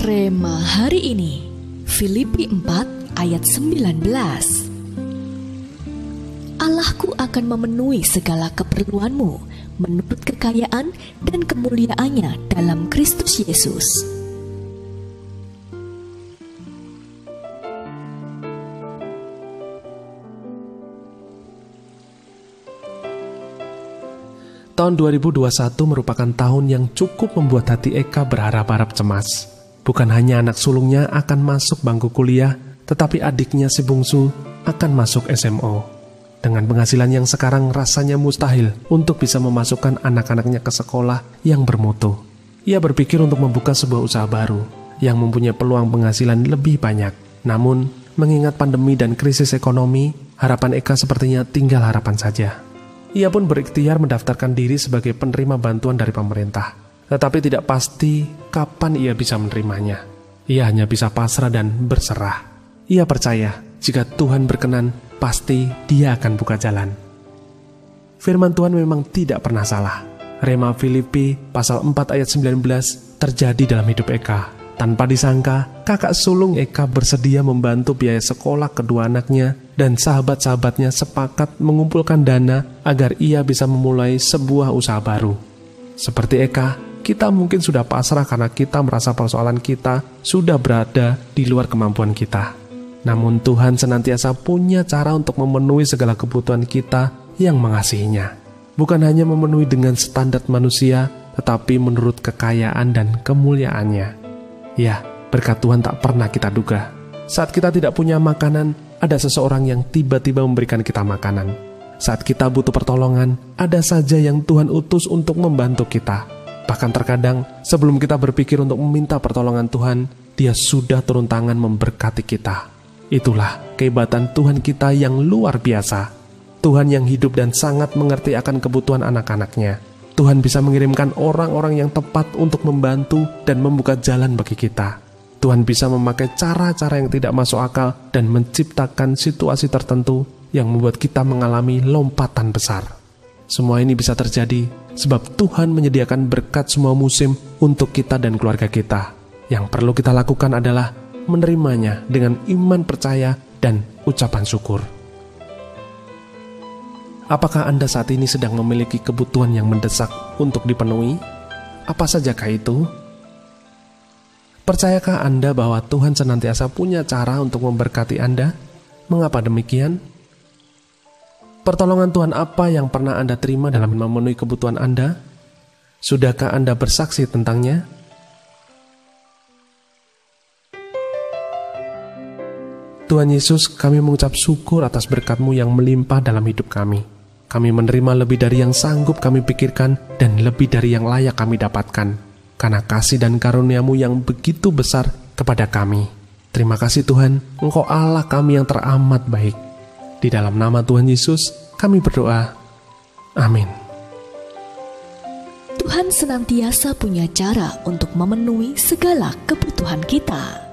Rema hari ini, Filipi 4 ayat 19. Allahku akan memenuhi segala keperluanmu menurut kekayaan dan kemuliaannya dalam Kristus Yesus. Tahun 2021 merupakan tahun yang cukup membuat hati Eka berharap-harap cemas. Bukan hanya anak sulungnya akan masuk bangku kuliah, tetapi adiknya si bungsu akan masuk SMO. Dengan penghasilan yang sekarang rasanya mustahil untuk bisa memasukkan anak-anaknya ke sekolah yang bermutu. Ia berpikir untuk membuka sebuah usaha baru yang mempunyai peluang penghasilan lebih banyak. Namun, mengingat pandemi dan krisis ekonomi, harapan Eka sepertinya tinggal harapan saja. Ia pun berikhtiar mendaftarkan diri sebagai penerima bantuan dari pemerintah. Tetapi tidak pasti kapan ia bisa menerimanya. Ia hanya bisa pasrah dan berserah. Ia percaya jika Tuhan berkenan, pasti Dia akan buka jalan. Firman Tuhan memang tidak pernah salah. Rema Filipi pasal 4 ayat 19 terjadi dalam hidup Eka. Tanpa disangka, kakak sulung Eka bersedia membantu biaya sekolah kedua anaknya dan sahabat-sahabatnya sepakat mengumpulkan dana agar ia bisa memulai sebuah usaha baru. Seperti Eka, kita mungkin sudah pasrah karena kita merasa persoalan kita sudah berada di luar kemampuan kita. Namun Tuhan senantiasa punya cara untuk memenuhi segala kebutuhan kita yang mengasihinya. Bukan hanya memenuhi dengan standar manusia, tetapi menurut kekayaan dan kemuliaannya. Ya, berkat Tuhan tak pernah kita duga. Saat kita tidak punya makanan, ada seseorang yang tiba-tiba memberikan kita makanan. Saat kita butuh pertolongan, ada saja yang Tuhan utus untuk membantu kita. Bahkan terkadang, sebelum kita berpikir untuk meminta pertolongan Tuhan, Dia sudah turun tangan memberkati kita. Itulah kehebatan Tuhan kita yang luar biasa. Tuhan yang hidup dan sangat mengerti akan kebutuhan anak-anaknya. Tuhan bisa mengirimkan orang-orang yang tepat untuk membantu dan membuka jalan bagi kita. Tuhan bisa memakai cara-cara yang tidak masuk akal dan menciptakan situasi tertentu yang membuat kita mengalami lompatan besar. Semua ini bisa terjadi sebab Tuhan menyediakan berkat semua musim untuk kita dan keluarga kita. Yang perlu kita lakukan adalah menerimanya dengan iman percaya dan ucapan syukur. Apakah Anda saat ini sedang memiliki kebutuhan yang mendesak untuk dipenuhi? Apa sajakah itu? Percayakah Anda bahwa Tuhan senantiasa punya cara untuk memberkati Anda? Mengapa demikian? Pertolongan Tuhan apa yang pernah Anda terima dalam memenuhi kebutuhan Anda? Sudahkah Anda bersaksi tentangnya? Tuhan Yesus, kami mengucap syukur atas berkat-Mu yang melimpah dalam hidup kami. Kami menerima lebih dari yang sanggup kami pikirkan dan lebih dari yang layak kami dapatkan. Karena kasih dan karunia-Mu yang begitu besar kepada kami. Terima kasih Tuhan, Engkau Allah kami yang teramat baik. Di dalam nama Tuhan Yesus, kami berdoa. Amin. Tuhan senantiasa punya cara untuk memenuhi segala kebutuhan kita.